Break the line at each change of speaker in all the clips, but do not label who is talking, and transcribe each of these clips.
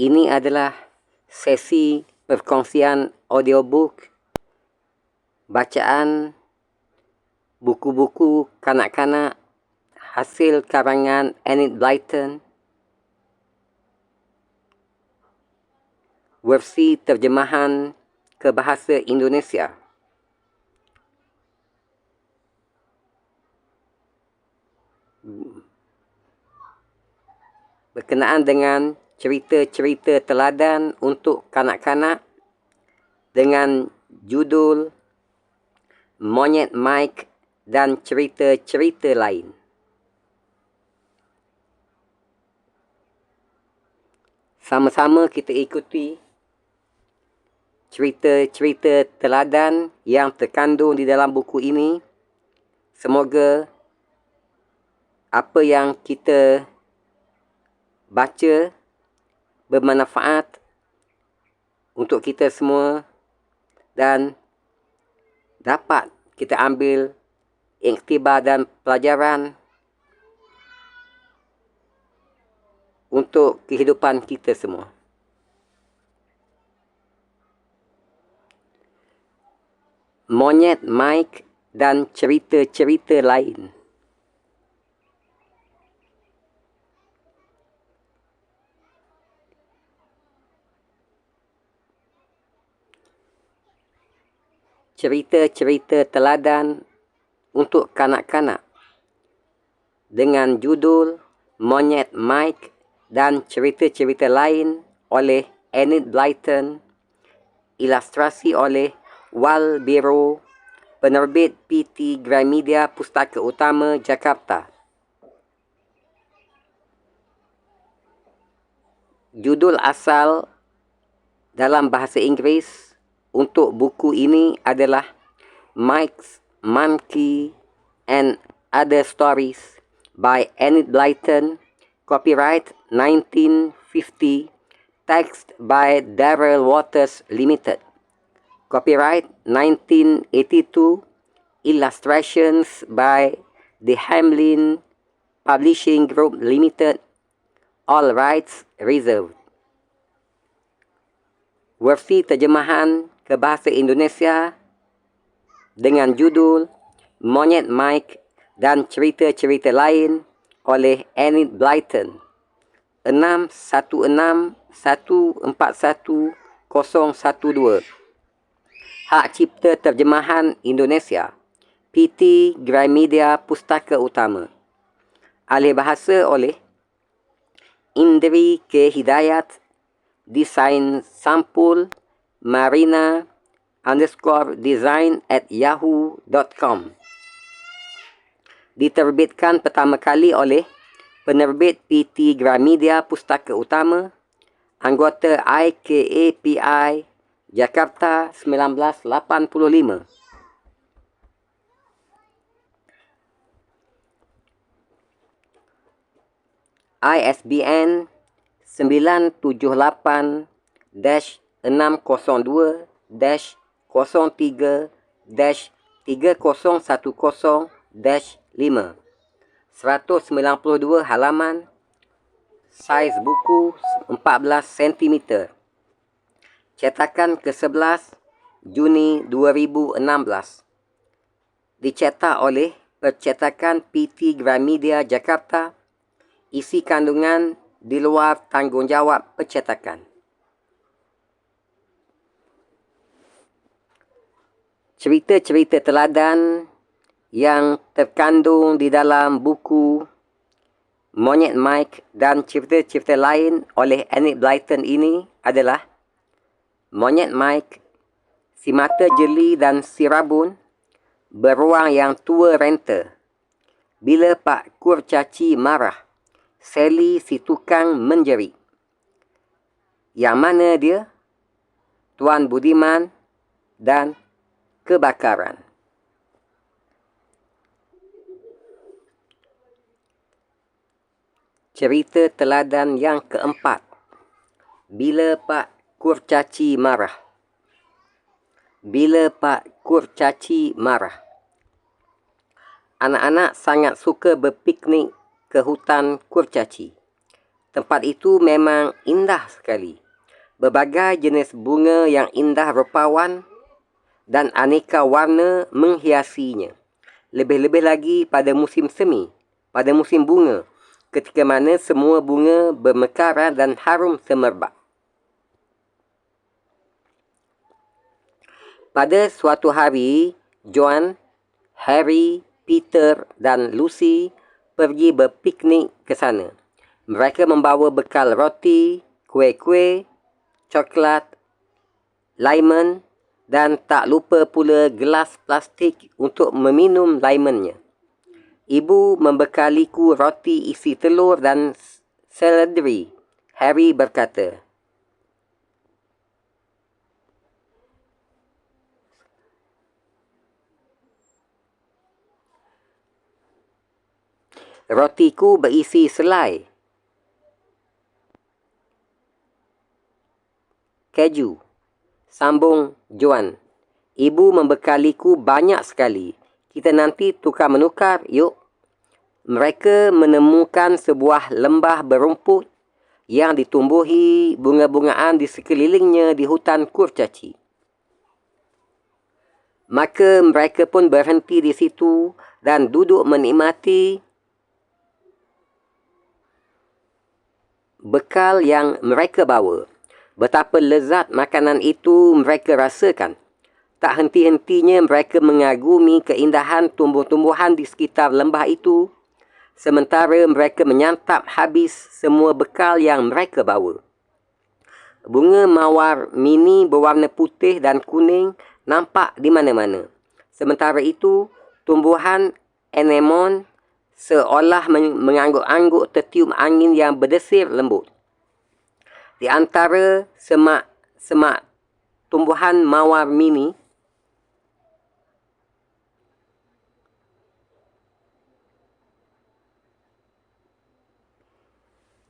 Ini adalah sesi perkongsian audiobook bacaan buku-buku kanak-kanak hasil karangan Enid Blyton, versi terjemahan ke bahasa Indonesia. Berkenaan dengan cerita-cerita teladan untuk kanak-kanak dengan judul Monyet Mike dan cerita-cerita lain. Sama-sama kita ikuti cerita-cerita teladan yang terkandung di dalam buku ini. Semoga apa yang kita baca bermanfaat untuk kita semua dan dapat kita ambil iktibar dan pelajaran untuk kehidupan kita semua. Monyet Mike dan cerita-cerita lain. Cerita-cerita teladan untuk kanak-kanak dengan judul Monyet Mike dan cerita-cerita lain oleh Enid Blyton, ilustrasi oleh Wal Biro, penerbit PT Gramedia Pustaka Utama, Jakarta. Judul asal dalam bahasa Inggeris untuk buku ini adalah Mike's Monkey and Other Stories by Enid Blyton, copyright 1950, text by Darrell Waters Limited, copyright 1982, illustrations by the Hamlin Publishing Group Limited, all rights reserved. Versi terjemahan ke bahasa Indonesia dengan judul Monyet Mike dan cerita-cerita lain oleh Enid Blyton, 616141012. Hak Cipta Terjemahan Indonesia, PT Gramedia Pustaka Utama. Alih bahasa oleh Indri K. Hidayat. Desain sampul marina_design@yahoo.com. Diterbitkan pertama kali oleh penerbit PT Gramedia Pustaka Utama, anggota IKAPI, Jakarta 1985. ISBN 978-602-03-3010-5, 192 halaman, saiz buku 14 cm, cetakan ke-11 Juni 2016, dicetak oleh Percetakan PT Gramedia Jakarta, isi kandungan di luar tanggungjawab percetakan. Cerita-cerita teladan yang terkandung di dalam buku Monyet Mike dan cerita-cerita lain oleh Enid Blyton ini adalah Monyet Mike, si mata jeli dan si rabun, beruang yang tua renta. Bila Pak Kurcaci marah, Sally si tukang menjerit. Yang mana dia? Tuan Budiman dan kebakaran. Cerita teladan yang keempat. Bila Pak Kurcaci marah. Bila Pak Kurcaci marah. Anak-anak sangat suka berpiknik ke hutan kurcaci. Tempat itu memang indah sekali. Berbagai jenis bunga yang indah rupawan dan aneka warna menghiasinya. Lebih-lebih lagi pada musim semi, pada musim bunga, ketika mana semua bunga bermekaran dan harum semerbak. Pada suatu hari, John, Harry, Peter dan Lucy pergi berpiknik ke sana. Mereka membawa bekal roti, kuih-kuih, coklat, lemon dan tak lupa pula gelas plastik untuk meminum lemonnya. Ibu membekaliku roti isi telur dan seledri, Harry berkata. Rotiku berisi selai, keju, sambung Joan. Ibu membekaliku banyak sekali. Kita nanti tukar-menukar, yuk. Mereka menemukan sebuah lembah berumput yang ditumbuhi bunga-bungaan di sekelilingnya di hutan kurcaci. Maka mereka pun berhenti di situ dan duduk menikmati bekal yang mereka bawa. Betapa lezat makanan itu mereka rasakan. Tak henti-hentinya mereka mengagumi keindahan tumbuh-tumbuhan di sekitar lembah itu, sementara mereka menyantap habis semua bekal yang mereka bawa. Bunga mawar mini berwarna putih dan kuning nampak di mana-mana. Sementara itu, tumbuhan anemon seolah mengangguk-angguk tertiup angin yang berdesir lembut. Di antara semak tumbuhan mawar mini,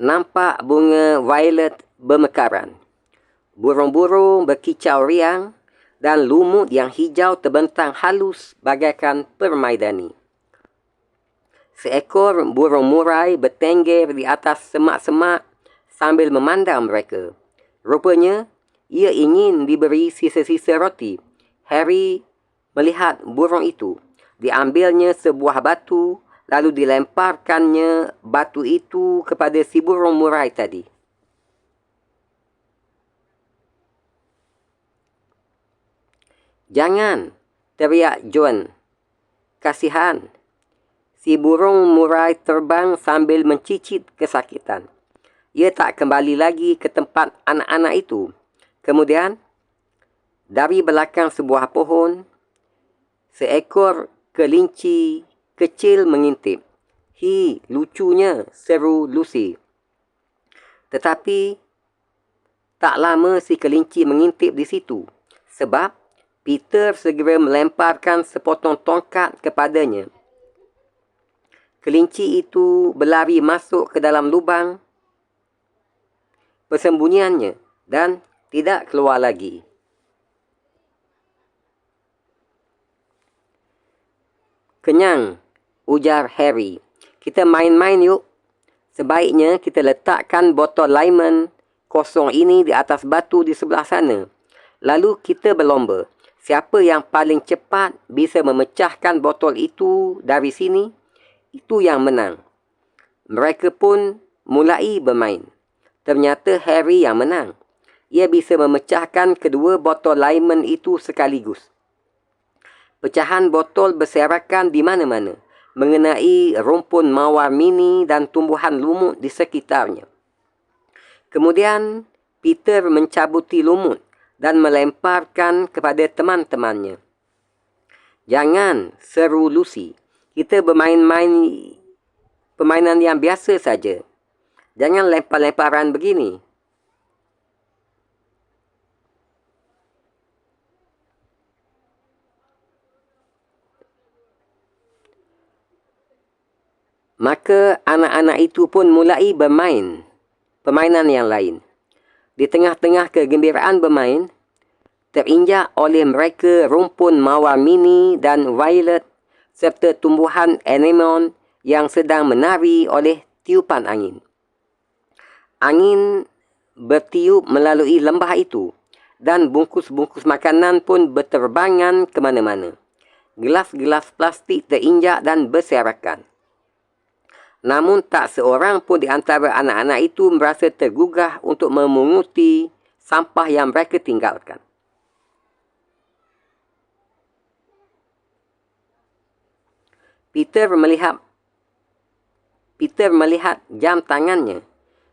nampak bunga violet bermekaran. Burung-burung berkicau riang dan lumut yang hijau terbentang halus bagaikan permaidani. Seekor burung murai bertengger di atas semak-semak sambil memandang mereka. Rupanya, ia ingin diberi sisa-sisa roti. Harry melihat burung itu. Diambilnya sebuah batu, lalu dilemparkannya batu itu kepada si burung murai tadi. "Jangan!" teriak John. "Kasihan." Si burung murai terbang sambil mencicit kesakitan. Ia tak kembali lagi ke tempat anak-anak itu. Kemudian, dari belakang sebuah pohon, seekor kelinci kecil mengintip. "Hi, lucunya," seru Lucy. Tetapi, tak lama si kelinci mengintip di situ, sebab Peter segera melemparkan sepotong tongkat kepadanya. Kelinci itu berlari masuk ke dalam lubang persembunyiannya dan tidak keluar lagi. "Kenyang," ujar Harry. "Kita main-main yuk. Sebaiknya kita letakkan botol lemon kosong ini di atas batu di sebelah sana. Lalu kita berlomba. Siapa yang paling cepat bisa memecahkan botol itu dari sini, itu yang menang." Mereka pun mulai bermain. Ternyata Harry yang menang. Ia bisa memecahkan kedua botol lemon itu sekaligus. Pecahan botol berserakan di mana-mana, mengenai rumpun mawar mini dan tumbuhan lumut di sekitarnya. Kemudian, Peter mencabuti lumut dan melemparkan kepada teman-temannya. "Jangan," seru Lucy. "Kita bermain-main permainan yang biasa saja. Jangan lempar-lemparan begini." Maka anak-anak itu pun mulai bermain permainan yang lain. Di tengah-tengah kegembiraan bermain, terinjak oleh mereka rumpun mawar mini dan violet serta tumbuhan anemon yang sedang menari oleh tiupan angin. Angin bertiup melalui lembah itu dan bungkus-bungkus makanan pun berterbangan ke mana-mana. Gelas-gelas plastik terinjak dan berserakan. Namun tak seorang pun di antara anak-anak itu merasa tergugah untuk memunguti sampah yang mereka tinggalkan. Peter melihat jam tangannya.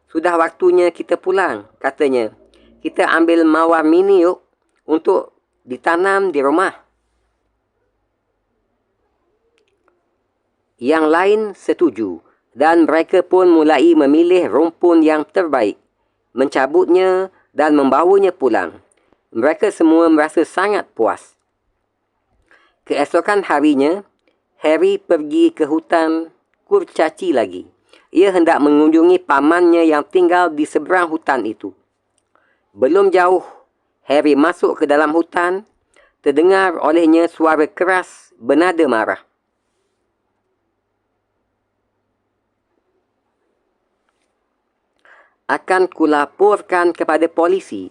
Sudah waktunya kita pulang, katanya. Kita ambil mawar mini yuk untuk ditanam di rumah. Yang lain setuju dan mereka pun mulai memilih rumpun yang terbaik, mencabutnya dan membawanya pulang. Mereka semua merasa sangat puas. Keesokan harinya, Harry pergi ke hutan kurcaci lagi. Ia hendak mengunjungi pamannya yang tinggal di seberang hutan itu. Belum jauh, Harry masuk ke dalam hutan. Terdengar olehnya suara keras bernada marah. Akan kulaporkan kepada polisi.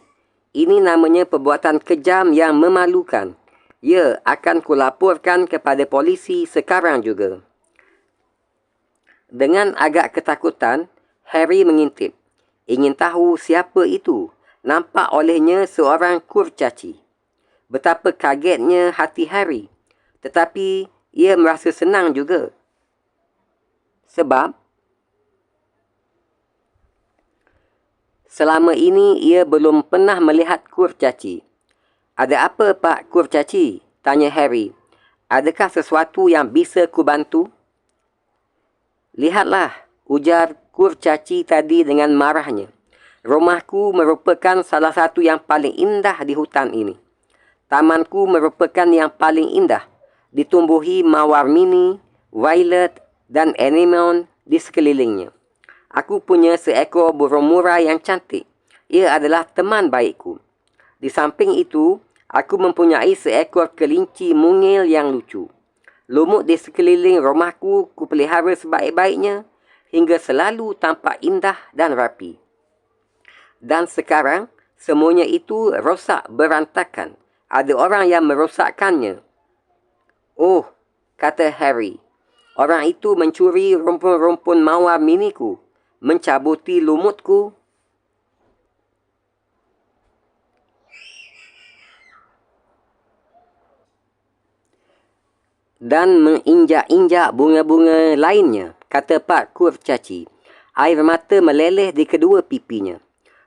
Ini namanya perbuatan kejam yang memalukan. Ya, akan kulaporkan kepada polisi sekarang juga. Dengan agak ketakutan, Harry mengintip. Ingin tahu siapa itu. Nampak olehnya seorang kurcaci. Betapa kagetnya hati Harry. Tetapi ia merasa senang juga. Sebab selama ini ia belum pernah melihat kurcaci. Ada apa, Pak Kurcaci? Tanya Harry. Adakah sesuatu yang bisa kubantu? Lihatlah, ujar kurcaci tadi dengan marahnya. Rumahku merupakan salah satu yang paling indah di hutan ini. Tamanku merupakan yang paling indah. Ditumbuhi mawar mini, violet dan anemon di sekelilingnya. Aku punya seekor burung murai yang cantik. Ia adalah teman baikku. Di samping itu, aku mempunyai seekor kelinci mungil yang lucu. Lumut di sekeliling rumahku kupelihara sebaik-baiknya hingga selalu tampak indah dan rapi. Dan sekarang, semuanya itu rosak berantakan. Ada orang yang merosakkannya. Oh, kata Harry. Orang itu mencuri rumpun-rumpun mawar miniku, mencabuti lumutku. Dan menginjak-injak bunga-bunga lainnya, kata Pak Kurcaci. Air mata meleleh di kedua pipinya.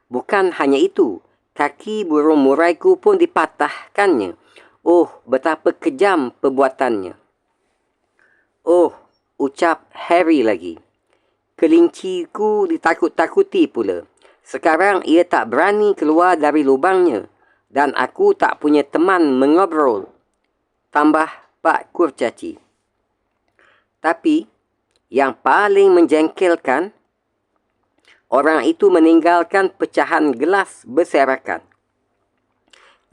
Bukan hanya itu, kaki burung muraiku pun dipatahkannya. Oh, betapa kejam perbuatannya. Oh, ucap Harry lagi. Kelinciku ditakut-takuti pula. Sekarang ia tak berani keluar dari lubangnya. Dan aku tak punya teman mengobrol. Tambah Pak Kurcaci. Tapi, yang paling menjengkelkan, orang itu meninggalkan pecahan gelas berserakan.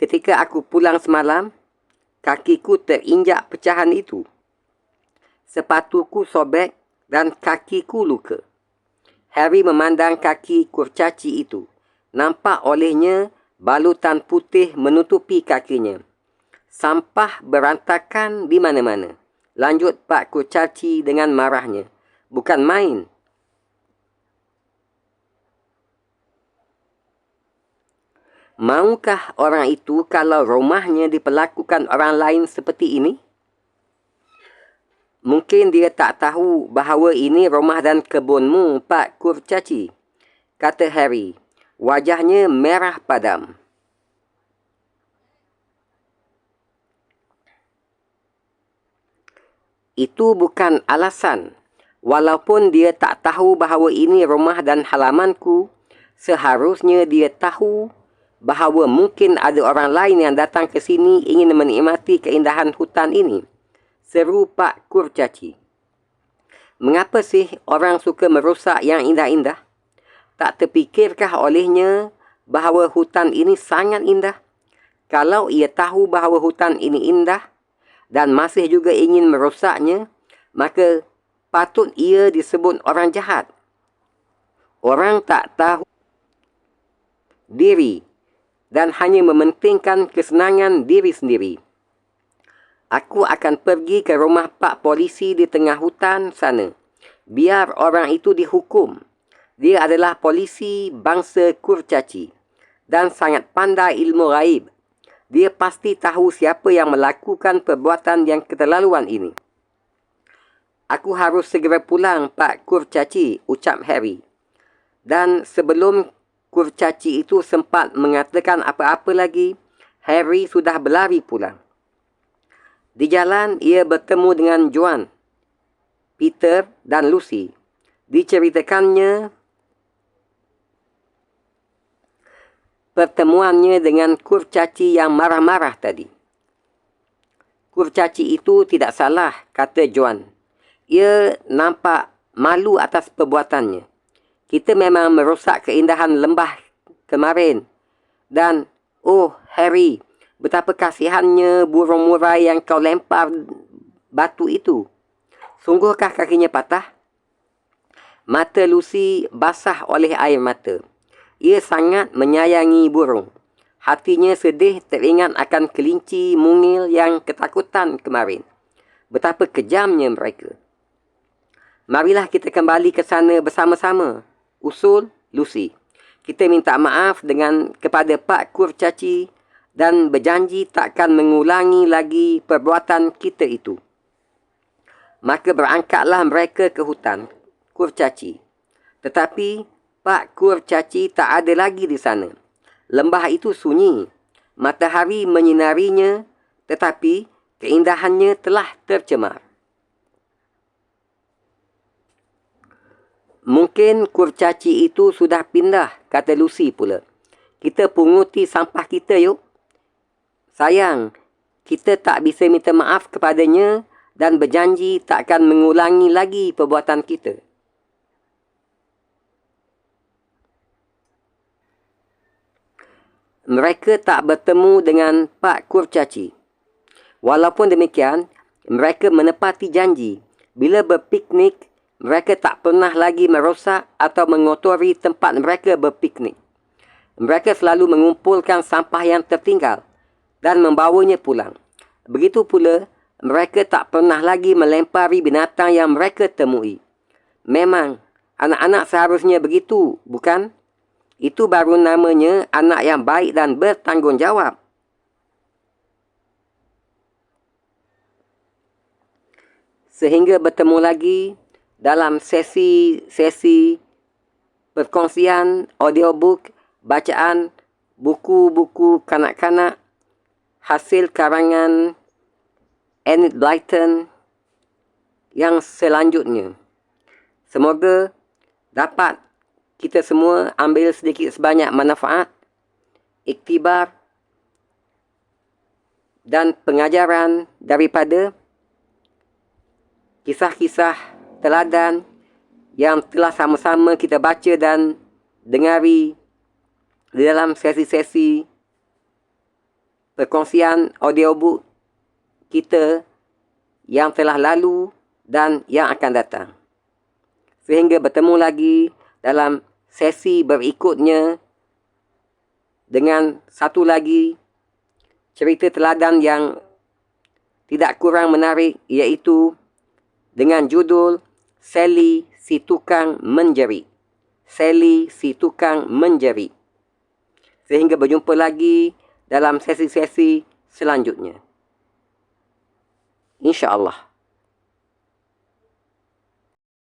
Ketika aku pulang semalam, kakiku terinjak pecahan itu. Sepatuku sobek dan kakiku luka. Harry memandang kaki kurcaci itu. Nampak olehnya balutan putih menutupi kakinya. Sampah berantakan di mana-mana. Lanjut Pak Kurcaci dengan marahnya. Bukan main. Maukah orang itu kalau rumahnya diperlakukan orang lain seperti ini? Mungkin dia tak tahu bahawa ini rumah dan kebunmu, Pak Kurcaci, kata Harry. Wajahnya merah padam. Itu bukan alasan. Walaupun dia tak tahu bahawa ini rumah dan halamanku, seharusnya dia tahu bahawa mungkin ada orang lain yang datang ke sini ingin menikmati keindahan hutan ini. Seru Pak Kurcaci. Mengapa sih orang suka merosak yang indah-indah? Tak terfikirkah olehnya bahawa hutan ini sangat indah? Kalau ia tahu bahawa hutan ini indah dan masih juga ingin merosaknya, maka patut ia disebut orang jahat. Orang tak tahu diri dan hanya mementingkan kesenangan diri sendiri. Aku akan pergi ke rumah pak polisi di tengah hutan sana. Biar orang itu dihukum. Dia adalah polisi bangsa kurcaci dan sangat pandai ilmu gaib. Dia pasti tahu siapa yang melakukan perbuatan yang keterlaluan ini. Aku harus segera pulang, Pak Kurcaci, ucap Harry. Dan sebelum kurcaci itu sempat mengatakan apa-apa lagi, Harry sudah berlari pulang. Di jalan, ia bertemu dengan Joan, Peter dan Lucy. Diceritakannya pertemuannya dengan kurcaci yang marah-marah tadi. Kurcaci itu tidak salah, kata Joan. Ia nampak malu atas perbuatannya. Kita memang merosak keindahan lembah kemarin. Dan, oh Harry, betapa kasihannya burung murai yang kau lempar batu itu. Sungguhkah kakinya patah? Mata Lucy basah oleh air mata. Ia sangat menyayangi burung. Hatinya sedih teringat akan kelinci mungil yang ketakutan kemarin. Betapa kejamnya mereka. Marilah kita kembali ke sana bersama-sama, usul Lucy. Kita minta maaf kepada Pak Kurcaci dan berjanji takkan mengulangi lagi perbuatan kita itu. Maka berangkatlah mereka ke hutan Kurcaci. Tetapi Pak Kurcaci tak ada lagi di sana. Lembah itu sunyi. Matahari menyinarinya, tetapi keindahannya telah tercemar. Mungkin kurcaci itu sudah pindah, kata Lucy pula. Kita punguti sampah kita yuk. Sayang, kita tak bisa minta maaf kepadanya dan berjanji takkan mengulangi lagi perbuatan kita. Mereka tak bertemu dengan Pak Kurcaci. Walaupun demikian, mereka menepati janji. Bila berpiknik, mereka tak pernah lagi merosak atau mengotori tempat mereka berpiknik. Mereka selalu mengumpulkan sampah yang tertinggal dan membawanya pulang. Begitu pula, mereka tak pernah lagi melempari binatang yang mereka temui. Memang, anak-anak seharusnya begitu, bukan? Itu baru namanya anak yang baik dan bertanggungjawab. Sehingga bertemu lagi dalam sesi perkongsian audiobook, bacaan buku-buku kanak-kanak hasil karangan Enid Blyton yang selanjutnya. Semoga dapat kita semua ambil sedikit sebanyak manfaat, iktibar dan pengajaran daripada kisah-kisah teladan yang telah sama-sama kita baca dan dengari di dalam sesi-sesi perkongsian audiobook kita yang telah lalu dan yang akan datang. Sehingga bertemu lagi dalam sesi berikutnya dengan satu lagi cerita teladan yang tidak kurang menarik, iaitu dengan judul Sally si Tukang Menjerit. Sally si Tukang Menjerit. Sehingga berjumpa lagi dalam sesi-sesi selanjutnya. InsyaAllah.